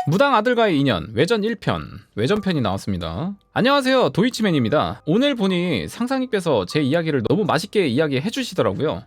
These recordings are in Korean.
무당 아들과의 인연 외전 1편 외전편이 나왔습니다. 안녕하세요, 도이치맨입니다. 오늘 보니 상상님께서 제 이야기를 너무 맛있게 이야기해 주시더라고요.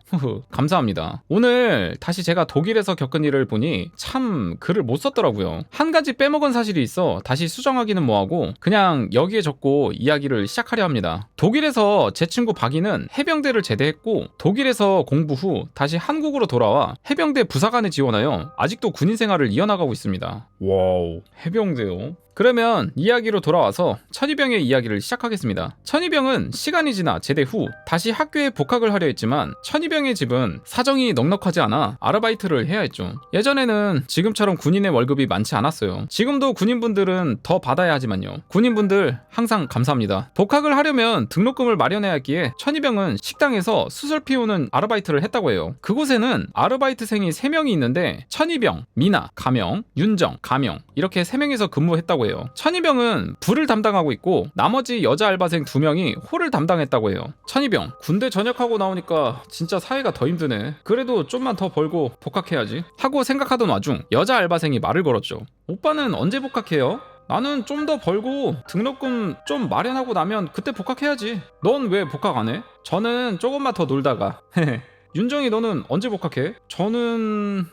감사합니다. 오늘 다시 제가 독일에서 겪은 일을 보니 참 글을 못 썼더라고요. 한 가지 빼먹은 사실이 있어 다시 수정하기는 뭐하고 그냥 여기에 적고 이야기를 시작하려 합니다. 독일에서 제 친구 박이는 해병대를 제대했고 독일에서 공부 후 다시 한국으로 돌아와 해병대 부사관에 지원하여 아직도 군인 생활을 이어나가고 있습니다. 와우, 해병대요? 그러면 이야기로 돌아와서 천이병의 이야기를 시작하겠습니다. 천이병은 시간이 지나 제대 후 다시 학교에 복학을 하려 했지만 천이병의 집은 사정이 넉넉하지 않아 아르바이트를 해야 했죠. 예전에는 지금처럼 군인의 월급이 많지 않았어요. 지금도 군인분들은 더 받아야 하지만요. 군인분들 항상 감사합니다. 복학을 하려면 등록금을 마련해야 했기에 천이병은 식당에서 수술 피우는 아르바이트를 했다고 해요. 그곳에는 아르바이트생이 3명이 있는데 천이병, 미나, 가명, 윤정, 가명 이렇게 3명이서 근무했다고 해요. 천이병은 불을 담당하고 있고 나머지 여자 알바생 2명이 홀을 담당했다고 해요. 천이병, 군대 전역하고 나오니까 진짜 사회가 더 힘드네. 그래도 좀만 더 벌고 복학해야지 하고 생각하던 와중 여자 알바생이 말을 걸었죠. 오빠는 언제 복학해요? 나는 좀 더 벌고 등록금 좀 마련하고 나면 그때 복학해야지. 넌 왜 복학 안 해? 저는 조금만 더 놀다가 윤정이 너는 언제 복학해? 저는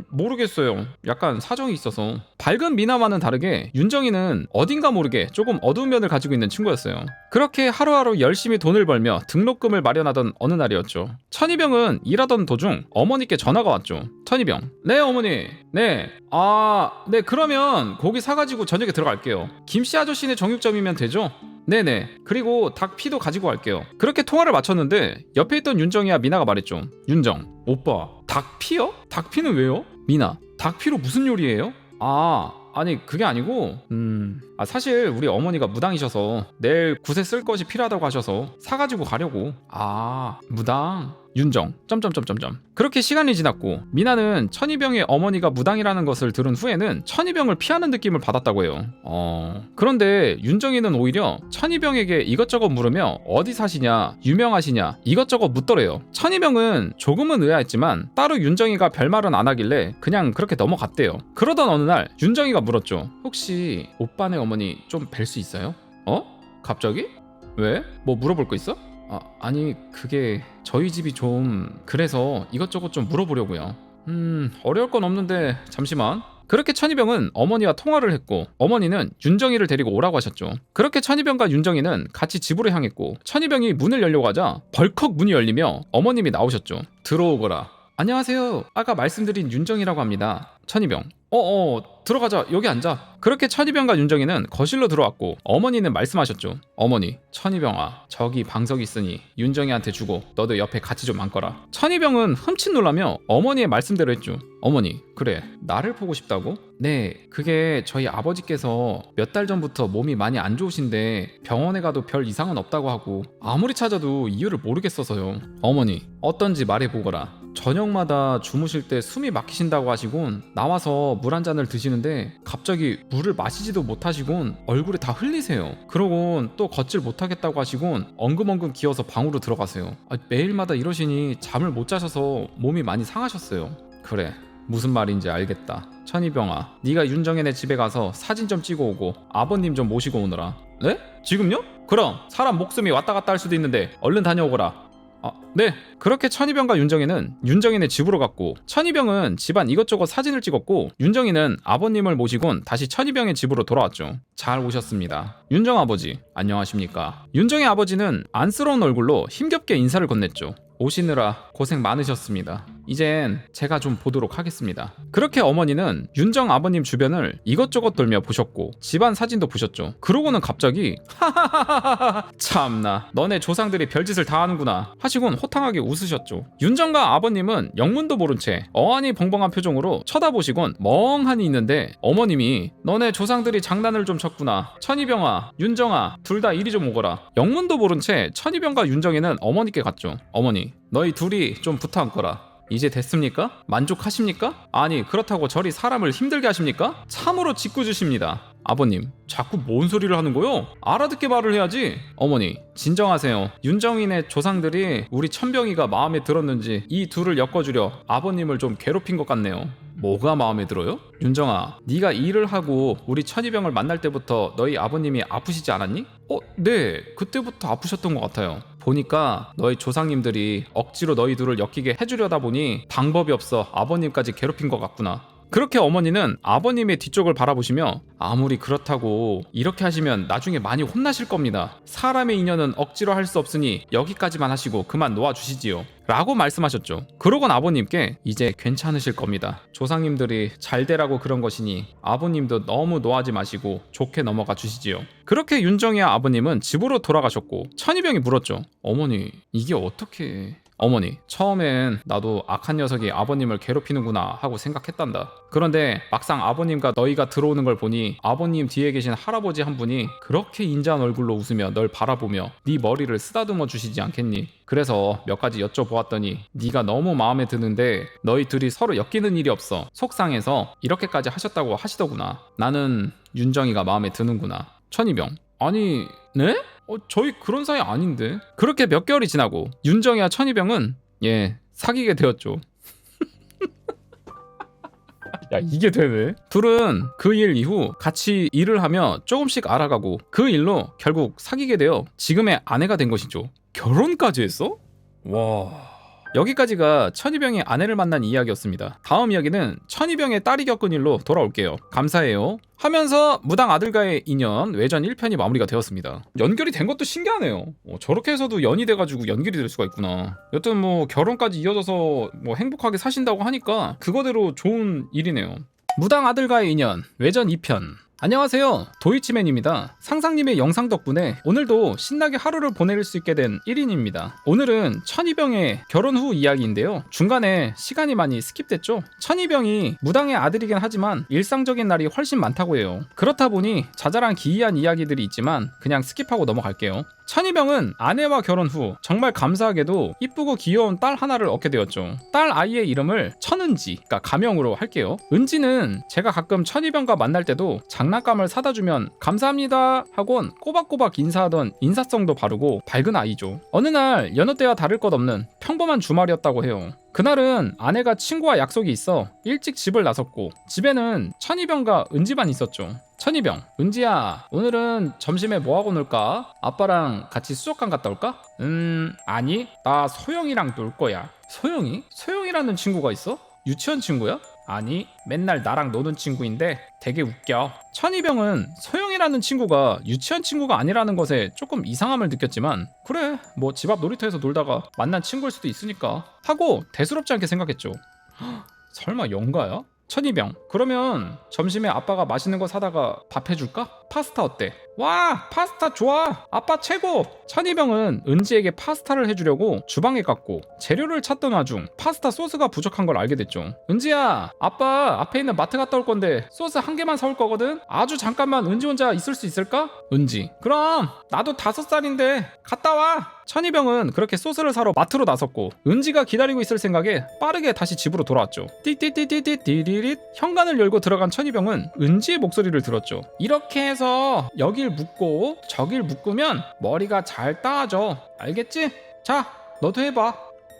모르겠어요. 약간 사정이 있어서. 밝은 미나와는 다르게 윤정이는 어딘가 모르게 조금 어두운 면을 가지고 있는 친구였어요. 그렇게 하루하루 열심히 돈을 벌며 등록금을 마련하던 어느 날이었죠. 천이병은 일하던 도중 어머니께 전화가 왔죠. 천이병, 네 어머니. 네, 네, 그러면 고기 사가지고 저녁에 들어갈게요. 김씨 아저씨네 정육점이면 되죠? 네네, 그리고 닭피도 가지고 갈게요. 그렇게 통화를 마쳤는데 옆에 있던 윤정이와 미나가 말했죠. 윤정, 오빠 닭피요? 닭피는 왜요? 미나, 닭피로 무슨 요리예요? 아니 그게 아니고 사실 우리 어머니가 무당이셔서 내일 굿에 쓸 것이 필요하다고 하셔서 사가지고 가려고. 무당? 윤정 점점점점점. 그렇게 시간이 지났고 미나는 천이병의 어머니가 무당이라는 것을 들은 후에는 천이병을 피하는 느낌을 받았다고 해요. 그런데 윤정이는 오히려 천이병에게 이것저것 물으며 어디 사시냐, 유명하시냐 이것저것 묻더래요. 천이병은 조금은 의아했지만 따로 윤정이가 별말은 안 하길래 그냥 그렇게 넘어갔대요. 그러던 어느 날 윤정이가 물었죠. 혹시 오빠네 어머니 좀 뵐 수 있어요? 갑자기? 왜? 뭐 물어볼 거 있어? 아니 그게 저희 집이 좀 그래서 이것저것 좀 물어보려고요. 어려울 건 없는데 잠시만. 그렇게 천이병은 어머니와 통화를 했고 어머니는 윤정이를 데리고 오라고 하셨죠. 그렇게 천이병과 윤정이는 같이 집으로 향했고 천이병이 문을 열려고 하자 벌컥 문이 열리며 어머님이 나오셨죠. 들어오거라. 안녕하세요, 아까 말씀드린 윤정이라고 합니다. 천이병, 들어가자, 여기 앉아. 그렇게 천이병과 윤정이는 거실로 들어왔고 어머니는 말씀하셨죠. 어머니, 천이병아, 저기 방석 있으니 윤정이한테 주고 너도 옆에 같이 좀 앉거라. 천이병은 흠칫 놀라며 어머니의 말씀대로 했죠. 어머니, 그래, 나를 보고 싶다고? 네, 그게 저희 아버지께서 몇 달 전부터 몸이 많이 안 좋으신데 병원에 가도 별 이상은 없다고 하고 아무리 찾아도 이유를 모르겠어서요. 어머니, 어떤지 말해보거라. 저녁마다 주무실 때 숨이 막히신다고 하시곤 나와서 물 한 잔을 드시는데 갑자기 물을 마시지도 못하시곤 얼굴에 다 흘리세요. 그러곤 또 걷질 못하겠다고 하시곤 엉금엉금 기어서 방으로 들어가세요. 매일마다 이러시니 잠을 못 자셔서 몸이 많이 상하셨어요. 그래, 무슨 말인지 알겠다. 천이병아, 네가 윤정이네 집에 가서 사진 좀 찍어 오고 아버님 좀 모시고 오너라. 네? 지금요? 그럼 사람 목숨이 왔다 갔다 할 수도 있는데 얼른 다녀오거라. 네. 그렇게 천이병과 윤정이는 윤정이네 집으로 갔고 천이병은 집안 이것저것 사진을 찍었고 윤정이는 아버님을 모시곤 다시 천이병의 집으로 돌아왔죠. 잘 오셨습니다. 윤정 아버지, 안녕하십니까. 윤정의 아버지는 안쓰러운 얼굴로 힘겹게 인사를 건넸죠. 오시느라 고생 많으셨습니다. 이젠 제가 좀 보도록 하겠습니다. 그렇게 어머니는 윤정 아버님 주변을 이것저것 돌며 보셨고 집안 사진도 보셨죠. 그러고는 갑자기 하하하하하, 참나 너네 조상들이 별짓을 다 하는구나 하시곤 호탕하게 웃으셨죠. 윤정과 아버님은 영문도 모른 채 어안이 벙벙한 표정으로 쳐다보시곤 멍하니 있는데 어머님이 너네 조상들이 장난을 좀 쳤구나. 천이병아, 윤정아, 둘 다 이리 좀 오거라. 영문도 모른 채 천이병과 윤정이는 어머니께 갔죠. 어머니, 너희 둘이 좀 붙어 앉거라. 이제 됐습니까? 만족하십니까? 아니 그렇다고 저리 사람을 힘들게 하십니까? 참으로 짓궂으십니다. 아버님, 자꾸 뭔 소리를 하는 거요? 알아듣게 말을 해야지. 어머니, 진정하세요. 윤정인의 조상들이 우리 천병이가 마음에 들었는지 이 둘을 엮어주려 아버님을 좀 괴롭힌 것 같네요. 뭐가 마음에 들어요? 윤정아, 네가 일을 하고 우리 천이병을 만날 때부터 너희 아버님이 아프시지 않았니? 네, 그때부터 아프셨던 것 같아요. 보니까 너희 조상님들이 억지로 너희 둘을 엮이게 해주려다 보니 방법이 없어 아버님까지 괴롭힌 것 같구나. 그렇게 어머니는 아버님의 뒤쪽을 바라보시며 아무리 그렇다고 이렇게 하시면 나중에 많이 혼나실 겁니다. 사람의 인연은 억지로 할 수 없으니 여기까지만 하시고 그만 놓아주시지요 라고 말씀하셨죠. 그러곤 아버님께 이제 괜찮으실 겁니다. 조상님들이 잘 되라고 그런 것이니 아버님도 너무 노하지 마시고 좋게 넘어가 주시지요. 그렇게 윤정이와 아버님은 집으로 돌아가셨고 천이병이 물었죠. 어머니, 이게 어떻게... 어머니, 처음엔 나도 악한 녀석이 아버님을 괴롭히는구나 하고 생각했단다. 그런데 막상 아버님과 너희가 들어오는 걸 보니 아버님 뒤에 계신 할아버지 한 분이 그렇게 인자한 얼굴로 웃으며 널 바라보며 네 머리를 쓰다듬어 주시지 않겠니? 그래서 몇 가지 여쭤보았더니 네가 너무 마음에 드는데 너희 둘이 서로 엮이는 일이 없어 속상해서 이렇게까지 하셨다고 하시더구나. 나는 윤정이가 마음에 드는구나. 천이병, 아니, 네? 저희 그런 사이 아닌데. 그렇게 몇 개월이 지나고 윤정이와 천이병은 사귀게 되었죠. 야, 이게 되네. 둘은 그 일 이후 같이 일을 하며 조금씩 알아가고 그 일로 결국 사귀게 되어 지금의 아내가 된 것이죠. 결혼까지 했어? 와... 여기까지가 천이병이 아내를 만난 이야기였습니다. 다음 이야기는 천이병의 딸이 겪은 일로 돌아올게요. 감사해요 하면서 무당 아들과의 인연 외전 1편이 마무리가 되었습니다. 연결이 된 것도 신기하네요. 저렇게 해서도 연이 돼가지고 연결이 될 수가 있구나. 여튼 뭐 결혼까지 이어져서 뭐 행복하게 사신다고 하니까 그거대로 좋은 일이네요. 무당 아들과의 인연 외전 2편. 안녕하세요, 도이치맨입니다. 상상님의 영상 덕분에 오늘도 신나게 하루를 보낼 수 있게 된 1인입니다. 오늘은 천이병의 결혼 후 이야기인데요. 중간에 시간이 많이 스킵됐죠. 천이병이 무당의 아들이긴 하지만 일상적인 날이 훨씬 많다고 해요. 그렇다 보니 자잘한 기이한 이야기들이 있지만 그냥 스킵하고 넘어갈게요. 천이병은 아내와 결혼 후 정말 감사하게도 이쁘고 귀여운 딸 하나를 얻게 되었죠. 딸 아이의 이름을 천은지, 그러니까 가명으로 할게요. 은지는 제가 가끔 천이병과 만날 때도 장난감을 사다 주면 감사합니다 하곤 꼬박꼬박 인사하던 인사성도 바르고 밝은 아이죠. 어느 날 여느 때와 다를 것 없는 평범한 주말이었다고 해요. 그날은 아내가 친구와 약속이 있어 일찍 집을 나섰고 집에는 천이병과 은지만 있었죠. 천이병, 은지야, 오늘은 점심에 뭐하고 놀까? 아빠랑 같이 수족관 갔다 올까? 아니, 나 소영이랑 놀 거야. 소영이? 소영이라는 친구가 있어? 유치원 친구야? 아니, 맨날 나랑 노는 친구인데 되게 웃겨. 천이병은 소영이라는 친구가 유치원 친구가 아니라는 것에 조금 이상함을 느꼈지만 그래, 뭐 집 앞 놀이터에서 놀다가 만난 친구일 수도 있으니까 하고 대수롭지 않게 생각했죠. 설마 영가야? 천이병, 그러면 점심에 아빠가 맛있는 거 사다가 밥 해줄까? 파스타 어때? 와, 파스타 좋아, 아빠 최고. 천이병은 은지에게 파스타를 해주려고 주방에 갔고 재료를 찾던 와중 파스타 소스가 부족한 걸 알게 됐죠. 은지야, 아빠 앞에 있는 마트 갔다 올 건데 소스 한 개만 사올 거거든. 아주 잠깐만 은지 혼자 있을 수 있을까? 은지, 그럼 나도 5살인데 갔다 와. 천이병은 그렇게 소스를 사러 마트로 나섰고 은지가 기다리고 있을 생각에 빠르게 다시 집으로 돌아왔죠. 띠띠띠띠띠띠리릿. 현관을 열고 들어간 천이병은 은지의 목소리를 들었죠. 이렇게 해서 여길 묶고 저길 묶으면 머리가 잘 따져, 알겠지? 자, 너도 해봐.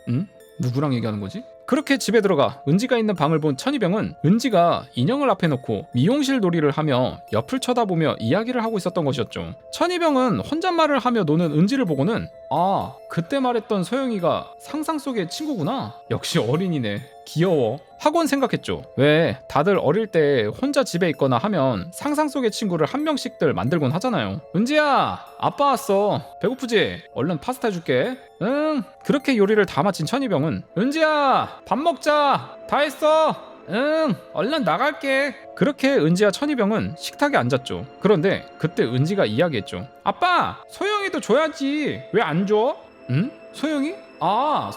응? 누구랑 얘기하는 거지? 그렇게 집에 들어가 은지가 있는 방을 본 천이병은 은지가 인형을 앞에 놓고 미용실 놀이를 하며 옆을 쳐다보며 이야기를 하고 있었던 것이었죠. 천이병은 혼잣말을 하며 노는 은지를 보고는 아, 그때 말했던 소영이가 상상 속의 친구구나. 역시 어린이네, 귀여워 하곤 생각했죠. 왜 다들 어릴 때 혼자 집에 있거나 하면 상상 속의 친구를 한 명씩들 만들곤 하잖아요. 은지야, 아빠 왔어. 배고프지? 얼른 파스타 해줄게. 응. 그렇게 요리를 다 마친 천이병은 은지야, 밥 먹자. 다 했어. 응, 얼른 나갈게. 그렇게 은지와 천이병은 식탁에 앉았죠. 그런데 그때 은지가 이야기했죠. 아빠, 소영이도 줘야지. 왜 안 줘? 응? 소영이? 아,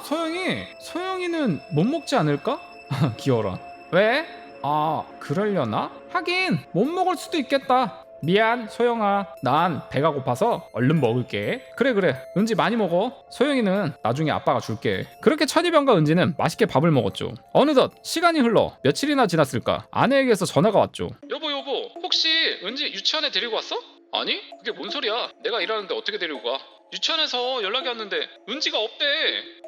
소영이는 못 먹지 않을까? 귀여워라. 왜? 아, 그러려나? 하긴 못 먹을 수도 있겠다. 미안 소영아, 난 배가 고파서 얼른 먹을게. 그래, 은지 많이 먹어. 소영이는 나중에 아빠가 줄게. 그렇게 천이병과 은지는 맛있게 밥을 먹었죠. 어느덧 시간이 흘러 며칠이나 지났을까 아내에게서 전화가 왔죠. 여보, 혹시 은지 유치원에 데리고 왔어? 아니, 그게 뭔 소리야. 내가 일하는데 어떻게 데리고 가. 유치원에서 연락이 왔는데 은지가 없대.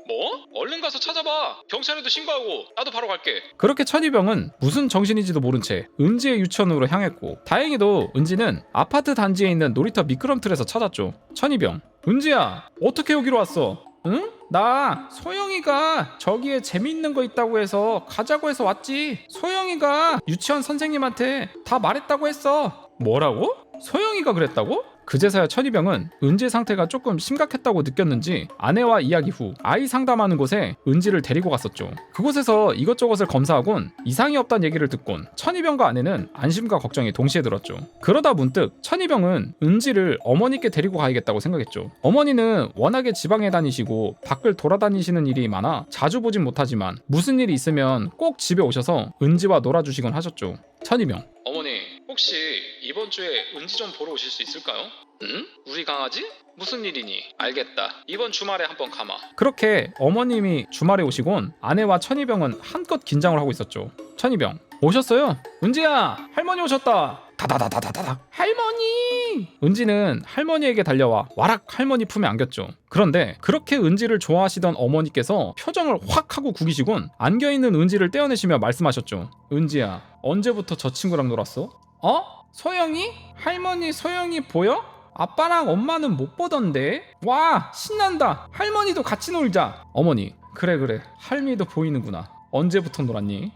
뭐? 얼른 가서 찾아봐. 경찰에도 신고하고 나도 바로 갈게. 그렇게 천이병은 무슨 정신인지도 모른 채 은지의 유치원으로 향했고, 다행히도 은지는 아파트 단지에 있는 놀이터 미끄럼틀에서 찾았죠. 천이병, 은지야, 어떻게 여기로 왔어? 응? 나 소영이가 저기에 재미있는 거 있다고 해서 가자고 해서 왔지. 소영이가 유치원 선생님한테 다 말했다고 했어. 뭐라고? 소영이가 그랬다고? 그제서야 천이병은 은지의 상태가 조금 심각했다고 느꼈는지 아내와 이야기 후 아이 상담하는 곳에 은지를 데리고 갔었죠. 그곳에서 이것저것을 검사하곤 이상이 없다는 얘기를 듣곤 천이병과 아내는 안심과 걱정이 동시에 들었죠. 그러다 문득 천이병은 은지를 어머니께 데리고 가야겠다고 생각했죠. 어머니는 워낙에 지방에 다니시고 밖을 돌아다니시는 일이 많아 자주 보진 못하지만 무슨 일이 있으면 꼭 집에 오셔서 은지와 놀아주시곤 하셨죠. 천이병, 어머니 혹시 이번 주에 은지 좀 보러 오실 수 있을까요? 응? 우리 강아지? 무슨 일이니? 알겠다. 이번 주말에 한번 가마. 그렇게 어머님이 주말에 오시곤 아내와 천이병은 한껏 긴장을 하고 있었죠. 천이병, 오셨어요? 은지야, 할머니 오셨다. 다다다다다다. 할머니! 은지는 할머니에게 달려와 와락 할머니 품에 안겼죠. 그런데 그렇게 은지를 좋아하시던 어머니께서 표정을 확 하고 구기시곤 안겨있는 은지를 떼어내시며 말씀하셨죠. 은지야, 언제부터 저 친구랑 놀았어? 어? 소영이? 할머니 소영이 보여? 아빠랑 엄마는 못 보던데? 와, 신난다. 할머니도 같이 놀자. 어머니, 그래 할미도 보이는구나. 언제부터 놀았니?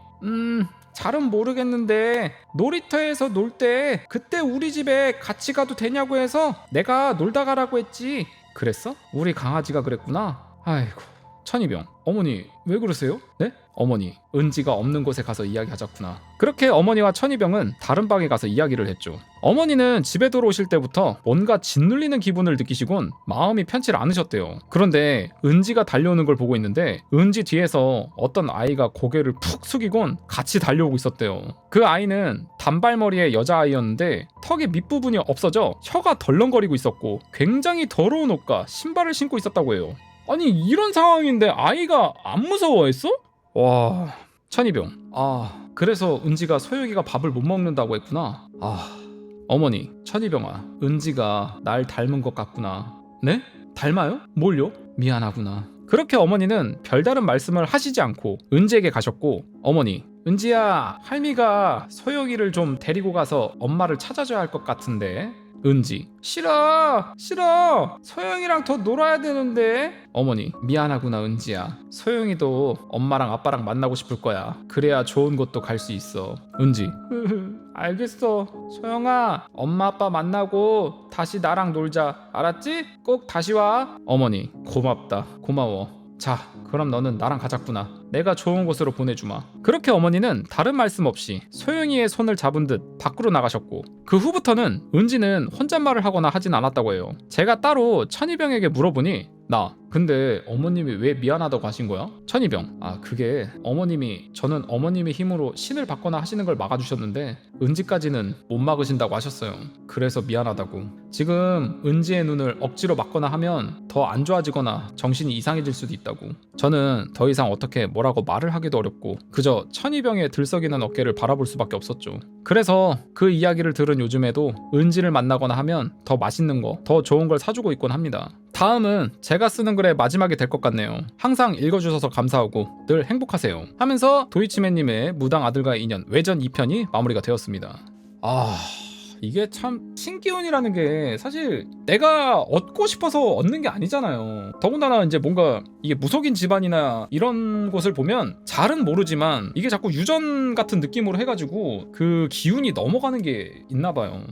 잘은 모르겠는데 놀이터에서 놀 때 그때 우리 집에 같이 가도 되냐고 해서 내가 놀다 가라고 했지. 그랬어? 우리 강아지가 그랬구나. 아이고. 천이병, 어머니 왜 그러세요? 네? 어머니, 은지가 없는 곳에 가서 이야기하자꾸나. 그렇게 어머니와 천이병은 다른 방에 가서 이야기를 했죠. 어머니는 집에 들어오실 때부터 뭔가 짓눌리는 기분을 느끼시곤 마음이 편치 않으셨대요. 그런데 은지가 달려오는 걸 보고 있는데 은지 뒤에서 어떤 아이가 고개를 푹 숙이곤 같이 달려오고 있었대요. 그 아이는 단발머리의 여자아이였는데 턱의 밑부분이 없어져 혀가 덜렁거리고 있었고 굉장히 더러운 옷과 신발을 신고 있었다고 해요. 아니 이런 상황인데 아이가 안 무서워했어? 와... 천이병, 그래서 은지가 소영이가 밥을 못 먹는다고 했구나. 어머니, 천이병아, 은지가 날 닮은 것 같구나. 네? 닮아요? 뭘요? 미안하구나. 그렇게 어머니는 별다른 말씀을 하시지 않고 은지에게 가셨고, 어머니, 은지야, 할미가 소영이를 좀 데리고 가서 엄마를 찾아줘야 할 것 같은데. 은지, 싫어 소영이랑 더 놀아야 되는데. 어머니, 미안하구나 은지야. 소영이도 엄마랑 아빠랑 만나고 싶을 거야. 그래야 좋은 곳도 갈 수 있어. 은지, 알겠어. 소영아, 엄마 아빠 만나고 다시 나랑 놀자. 알았지? 꼭 다시 와. 어머니, 고맙다. 고마워. 자, 그럼 너는 나랑 가자꾸나. 내가 좋은 곳으로 보내주마. 그렇게 어머니는 다른 말씀 없이 소영이의 손을 잡은 듯 밖으로 나가셨고, 그 후부터는 은지는 혼잣말을 하거나 하진 않았다고 해요. 제가 따로 천이병에게 물어보니, 나 근데 어머님이 왜 미안하다고 하신 거야? 천이병, 그게 저는 어머님의 힘으로 신을 받거나 하시는 걸 막아주셨는데 은지까지는 못 막으신다고 하셨어요. 그래서 미안하다고. 지금 은지의 눈을 억지로 막거나 하면 더 안 좋아지거나 정신이 이상해질 수도 있다고. 저는 더 이상 어떻게 뭐라고 말을 하기도 어렵고 그저 천이병의 들썩이는 어깨를 바라볼 수밖에 없었죠. 그래서 그 이야기를 들은 요즘에도 은지를 만나거나 하면 더 맛있는 거, 더 좋은 걸 사주고 있곤 합니다. 다음은 제가 쓰는 글의 마지막이 될 것 같네요. 항상 읽어주셔서 감사하고 늘 행복하세요 하면서 도이치맨님의 무당 아들과의 인연 외전 2편이 마무리가 되었습니다. 이게 참 신기운이라는 게 사실 내가 얻고 싶어서 얻는 게 아니잖아요. 더군다나 이제 뭔가 이게 무속인 집안이나 이런 곳을 보면 잘은 모르지만 이게 자꾸 유전 같은 느낌으로 해가지고 그 기운이 넘어가는 게 있나 봐요.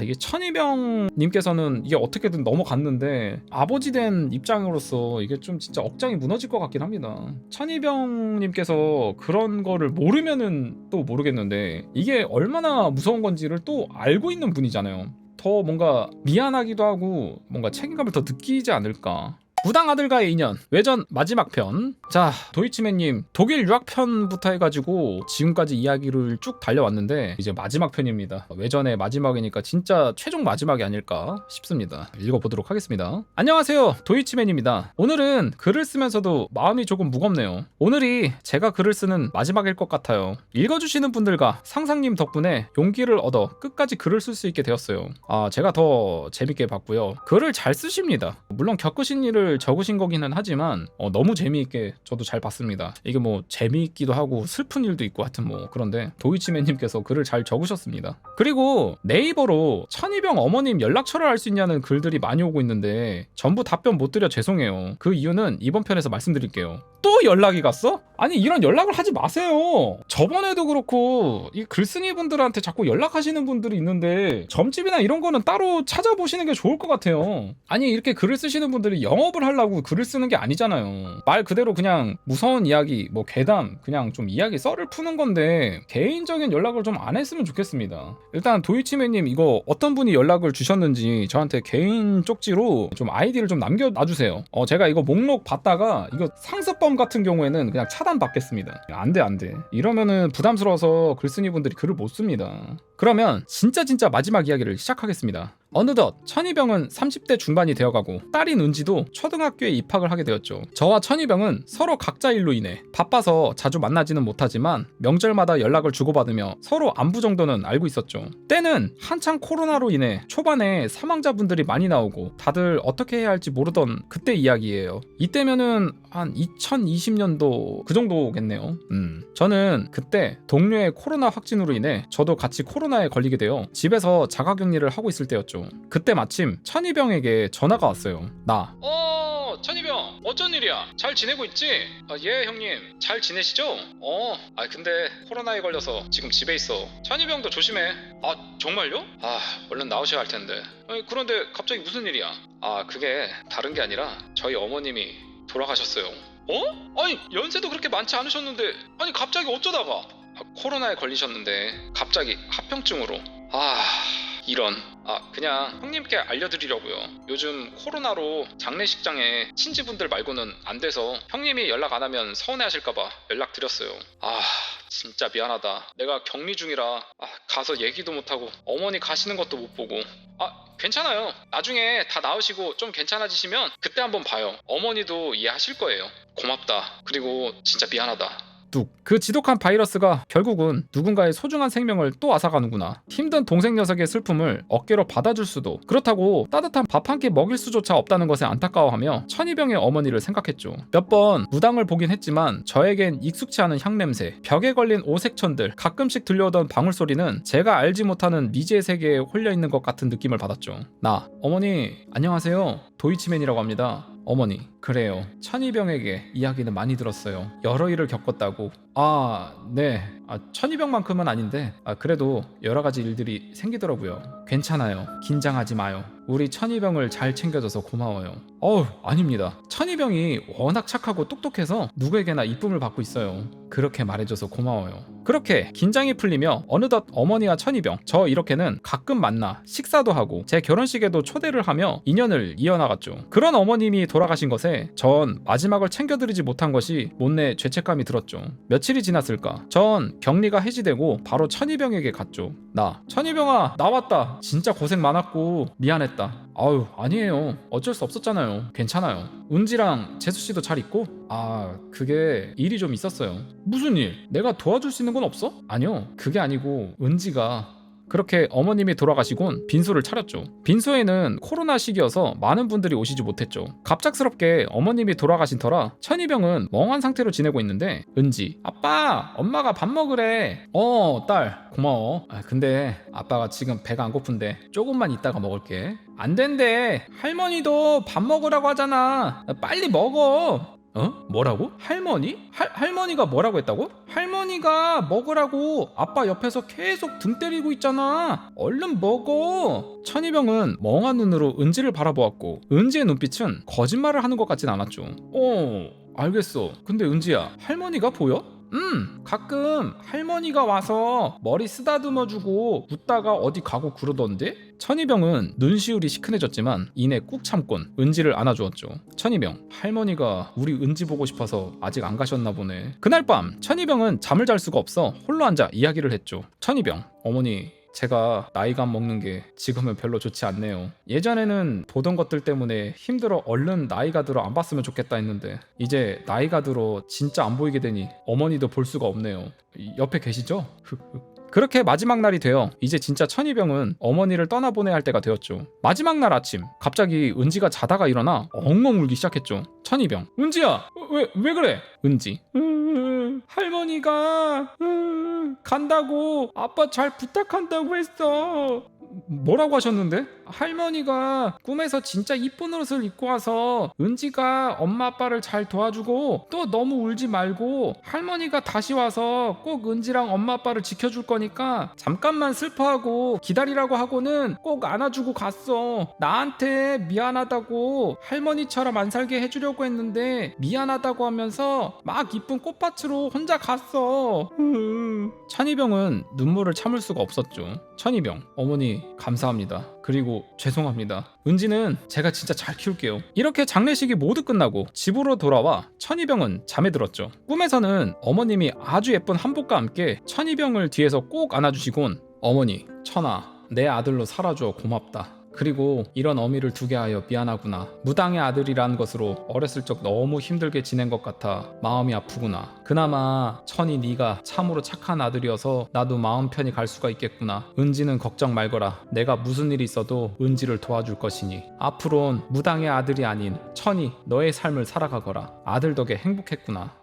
이게 천이병님께서는 이게 어떻게든 넘어갔는데 아버지 된 입장으로서 이게 좀 진짜 억장이 무너질 것 같긴 합니다. 천이병님께서 그런 거를 모르면은 또 모르겠는데 이게 얼마나 무서운 건지를 또 알고 있는 분이잖아요. 더 뭔가 미안하기도 하고 뭔가 책임감을 더 느끼지 않을까. 무당 아들과의 인연 외전 마지막 편. 자, 도이치맨님 독일 유학 편부터 해가지고 지금까지 이야기를 쭉 달려왔는데 이제 마지막 편입니다. 외전의 마지막이니까 진짜 최종 마지막이 아닐까 싶습니다. 읽어보도록 하겠습니다. 안녕하세요, 도이치맨입니다. 오늘은 글을 쓰면서도 마음이 조금 무겁네요. 오늘이 제가 글을 쓰는 마지막일 것 같아요. 읽어주시는 분들과 상상님 덕분에 용기를 얻어 끝까지 글을 쓸 수 있게 되었어요. 제가 더 재밌게 봤고요. 글을 잘 쓰십니다. 물론 겪으신 일을 적으신 거기는 하지만 너무 재미있게 저도 잘 봤습니다. 이게 뭐 재미있기도 하고 슬픈 일도 있고 하여튼 뭐 그런데 도이치맨님께서 글을 잘 적으셨습니다. 그리고 네이버로 천이병 어머님 연락처를 알 수 있냐는 글들이 많이 오고 있는데 전부 답변 못 드려 죄송해요. 그 이유는 이번 편에서 말씀드릴게요. 또 연락이 갔어? 아니 이런 연락을 하지 마세요. 저번에도 그렇고 이 글쓴이 분들한테 자꾸 연락하시는 분들이 있는데 점집이나 이런 거는 따로 찾아보시는 게 좋을 것 같아요. 아니 이렇게 글을 쓰시는 분들이 영업을 하려고 글을 쓰는 게 아니잖아요. 말 그대로 그냥 무서운 이야기 뭐 괴담 그냥 좀 이야기 썰을 푸는 건데 개인적인 연락을 좀 안 했으면 좋겠습니다. 일단 도이치맨님 이거 어떤 분이 연락을 주셨는지 저한테 개인 쪽지로 좀 아이디를 좀 남겨놔주세요. 제가 이거 목록 봤다가 이거 상습범 같은 경우에는 그냥 차단받겠습니다. 안돼 이러면은 부담스러워서 글쓴이 분들이 글을 못 씁니다. 그러면 진짜 마지막 이야기를 시작하겠습니다. 어느덧 천이병은 30대 중반이 되어가고 딸인 은지도 초등학교에 입학을 하게 되었죠. 저와 천이병은 서로 각자 일로 인해 바빠서 자주 만나지는 못하지만 명절마다 연락을 주고받으며 서로 안부 정도는 알고 있었죠. 때는 한창 코로나로 인해 초반에 사망자분들이 많이 나오고 다들 어떻게 해야 할지 모르던 그때 이야기예요. 이때면은 한 2020년도 그 정도겠네요. 저는 그때 동료의 코로나 확진으로 인해 저도 같이 코로나에 걸리게 되어 집에서 자가격리를 하고 있을 때였죠. 그때 마침 천이병에게 전화가 왔어요. 천이병 어쩐 일이야? 잘 지내고 있지? 예 형님 잘 지내시죠? 근데 코로나에 걸려서 지금 집에 있어. 천이병도 조심해. 정말요? 얼른 나오셔야 할 텐데. 그런데 갑자기 무슨 일이야? 그게 다른 게 아니라 저희 어머님이 돌아가셨어요. 아니 연세도 그렇게 많지 않으셨는데 아니 갑자기 어쩌다가 코로나에 걸리셨는데 갑자기 합병증으로 이런 그냥 형님께 알려드리려고요. 요즘 코로나로 장례식장에 친지분들 말고는 안 돼서 형님이 연락 안 하면 서운해하실까봐 연락드렸어요. 진짜 미안하다. 내가 격리 중이라 가서 얘기도 못하고 어머니 가시는 것도 못 보고. 괜찮아요. 나중에 다 나으시고 좀 괜찮아지시면 그때 한번 봐요. 어머니도 이해하실 거예요. 고맙다. 그리고 진짜 미안하다. 그 지독한 바이러스가 결국은 누군가의 소중한 생명을 또 앗아가는구나. 힘든 동생 녀석의 슬픔을 어깨로 받아줄 수도 그렇다고 따뜻한 밥 한 끼 먹일 수조차 없다는 것에 안타까워하며 천이병의 어머니를 생각했죠. 몇 번 무당을 보긴 했지만 저에겐 익숙치 않은 향냄새, 벽에 걸린 오색천들, 가끔씩 들려오던 방울소리는 제가 알지 못하는 미지의 세계에 홀려있는 것 같은 느낌을 받았죠. 어머니 안녕하세요. 도이치맨이라고 합니다. 어머니, 그래요. 천이병에게 이야기는 많이 들었어요. 여러 일을 겪었다고. 네. 천이병만큼은 아닌데 그래도 여러 가지 일들이 생기더라고요. 괜찮아요. 긴장하지 마요. 우리 천이병을 잘 챙겨줘서 고마워요. 아닙니다. 천이병이 워낙 착하고 똑똑해서 누구에게나 이쁨을 받고 있어요. 그렇게 말해줘서 고마워요. 그렇게 긴장이 풀리며 어느덧 어머니와 천이병, 저 이렇게는 가끔 만나 식사도 하고 제 결혼식에도 초대를 하며 인연을 이어나갔죠. 그런 어머님이 돌아가신 것에 전 마지막을 챙겨드리지 못한 것이 못내 죄책감이 들었죠. 며칠이 지났을까? 전 격리가 해지되고 바로 천이병에게 갔죠. 천이병아 나왔다. 진짜 고생 많았고 미안했다. 아니에요. 어쩔 수 없었잖아요. 괜찮아요. 은지랑 재수씨도 잘 있고? 그게 일이 좀 있었어요. 무슨 일? 내가 도와줄 수 있는 건 없어? 아니요. 그게 아니고 은지가 그렇게 어머님이 돌아가시곤 빈소를 차렸죠. 빈소에는 코로나 시기여서 많은 분들이 오시지 못했죠. 갑작스럽게 어머님이 돌아가신 터라 천이병은 멍한 상태로 지내고 있는데 은지, 아빠, 엄마가 밥 먹으래. 딸, 고마워. 근데 아빠가 지금 배가 안 고픈데 조금만 이따가 먹을게. 안 된대. 할머니도 밥 먹으라고 하잖아. 빨리 먹어. 뭐라고? 할머니? 할머니가 뭐라고 했다고? 할머니가 먹으라고 아빠 옆에서 계속 등 때리고 있잖아. 얼른 먹어. 천이병은 멍한 눈으로 은지를 바라보았고 은지의 눈빛은 거짓말을 하는 것 같진 않았죠. 알겠어. 근데 은지야, 할머니가 보여? 가끔 할머니가 와서 머리 쓰다듬어주고 웃다가 어디 가고 그러던데? 천이병은 눈시울이 시큰해졌지만 이내 꾹 참곤 은지를 안아주었죠. 천이병, 할머니가 우리 은지 보고 싶어서 아직 안 가셨나 보네. 그날 밤 천이병은 잠을 잘 수가 없어 홀로 앉아 이야기를 했죠. 천이병, 어머니, 제가 나이가 먹는 게 지금은 별로 좋지 않네요. 예전에는 보던 것들 때문에 힘들어 얼른 나이가 들어 안 봤으면 좋겠다 했는데 이제 나이가 들어 진짜 안 보이게 되니 어머니도 볼 수가 없네요. 옆에 계시죠? 그렇게 마지막 날이 되어 이제 진짜 천이병은 어머니를 떠나보내야 할 때가 되었죠. 마지막 날 아침 갑자기 은지가 자다가 일어나 엉엉 울기 시작했죠. 천이병, 은지야, 왜 그래? 은지, 할머니가 간다고 아빠 잘 부탁한다고 했어. 뭐라고 하셨는데? 할머니가 꿈에서 진짜 이쁜 옷을 입고 와서 은지가 엄마 아빠를 잘 도와주고 또 너무 울지 말고 할머니가 다시 와서 꼭 은지랑 엄마 아빠를 지켜줄 거니까 잠깐만 슬퍼하고 기다리라고 하고는 꼭 안아주고 갔어. 나한테 미안하다고 할머니처럼 안 살게 해주려고 했는데 미안하다고 하면서 막 이쁜 꽃밭으로 혼자 갔어. 천이병은 눈물을 참을 수가 없었죠. 천이병, 어머니 감사합니다. 그리고 죄송합니다. 은지는 제가 진짜 잘 키울게요. 이렇게 장례식이 모두 끝나고 집으로 돌아와 천이병은 잠에 들었죠. 꿈에서는 어머님이 아주 예쁜 한복과 함께 천이병을 뒤에서 꼭 안아주시곤 어머니, 천아, 내 아들로 살아줘 고맙다. 그리고 이런 어미를 두게 하여 미안하구나. 무당의 아들이라는 것으로 어렸을 적 너무 힘들게 지낸 것 같아 마음이 아프구나. 그나마 천이 네가 참으로 착한 아들이어서 나도 마음 편히 갈 수가 있겠구나. 은지는 걱정 말거라. 내가 무슨 일이 있어도 은지를 도와줄 것이니 앞으론 무당의 아들이 아닌 천이 너의 삶을 살아가거라. 아들 덕에 행복했구나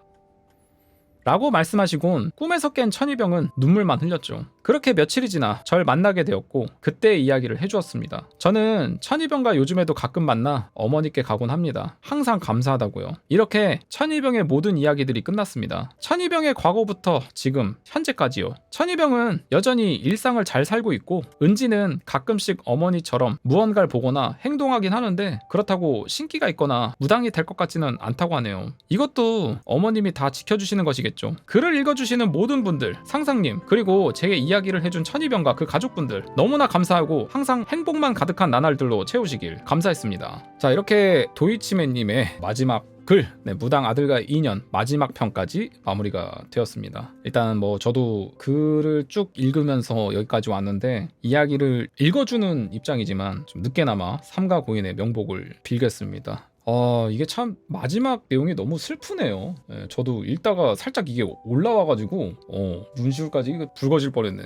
라고 말씀하시곤 꿈에서 깬 천이병은 눈물만 흘렸죠. 그렇게 며칠이 지나 절 만나게 되었고 그때의 이야기를 해주었습니다. 저는 천이병과 요즘에도 가끔 만나 어머니께 가곤 합니다. 항상 감사하다고요. 이렇게 천이병의 모든 이야기들이 끝났습니다. 천이병의 과거부터 지금 현재까지요. 천이병은 여전히 일상을 잘 살고 있고 은지는 가끔씩 어머니처럼 무언가를 보거나 행동하긴 하는데 그렇다고 신기가 있거나 무당이 될 것 같지는 않다고 하네요. 이것도 어머님이 다 지켜주시는 것이겠죠. 글을 읽어주시는 모든 분들, 상상님, 그리고 제게 이야기를 해준 천이병과 그 가족분들 너무나 감사하고 항상 행복만 가득한 나날들로 채우시길 감사했습니다. 자, 이렇게 도이치맨님의 마지막 글, 무당 아들과 인연 마지막 편까지 마무리가 되었습니다. 일단 뭐 저도 글을 쭉 읽으면서 여기까지 왔는데 이야기를 읽어주는 입장이지만 좀 늦게나마 삼가 고인의 명복을 빌겠습니다. 이게 참 마지막 내용이 너무 슬프네요. 저도 읽다가 살짝 이게 올라와가지고 눈시울까지 이거 붉어질 뻔했네.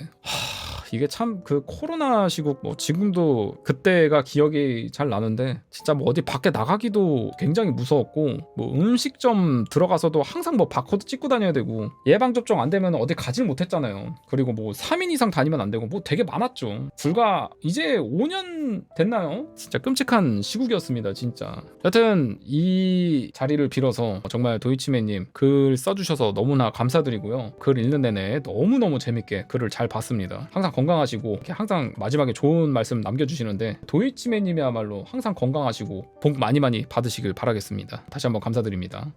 이게 참 그 코로나 시국 뭐 지금도 그때가 기억이 잘 나는데 진짜 뭐 어디 밖에 나가기도 굉장히 무서웠고 뭐 음식점 들어가서도 항상 뭐 바코드 찍고 다녀야 되고 예방접종 안 되면 어디 가질 못했잖아요. 그리고 뭐 3인 이상 다니면 안 되고 뭐 되게 많았죠. 불과 이제 5년 됐나요? 진짜 끔찍한 시국이었습니다 진짜. 여튼 이 자리를 빌어서 정말 도이치맨님 글 써주셔서 너무나 감사드리고요. 글 읽는 내내 너무너무 재밌게 글을 잘 봤습니다. 항상 건강하시고 항상 마지막에 좋은 말씀 남겨주시는데 도이치맨님이야말로 항상 건강하시고 복 많이 받으시길 바라겠습니다. 다시 한번 감사드립니다.